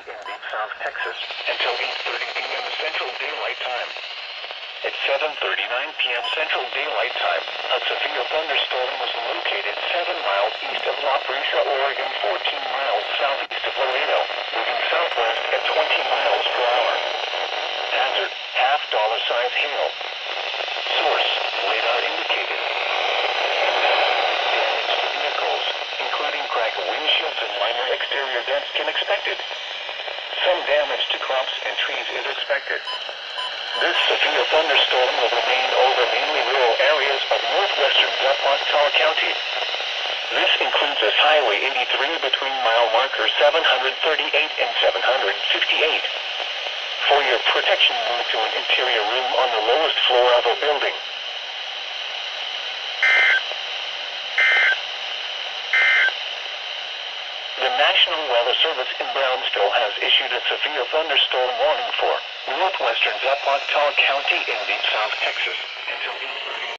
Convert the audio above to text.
in deep South Texas until 8:30 p.m. Central Daylight Time. At 7:39 p.m. Central Daylight Time, a severe thunderstorm was located 7 miles east of Presa, Oregon, 14 miles southeast of Laredo, moving southwest at 20 miles per hour. Hazard, $half-size hail. Source, radar indicated. Damage to vehicles, including cracked windshields and minor exterior dents, can expected. Some damage to crops and trees is expected. This severe thunderstorm will remain over mainly rural areas of northwestern Zapata County. This includes as Highway 83 between mile marker 738 and 758. For your protection, move to an interior room on the lowest floor of a building. The National Weather Service in Brownsville has issued a severe thunderstorm warning for northwestern Zapata County in deep South Texas until 8:30.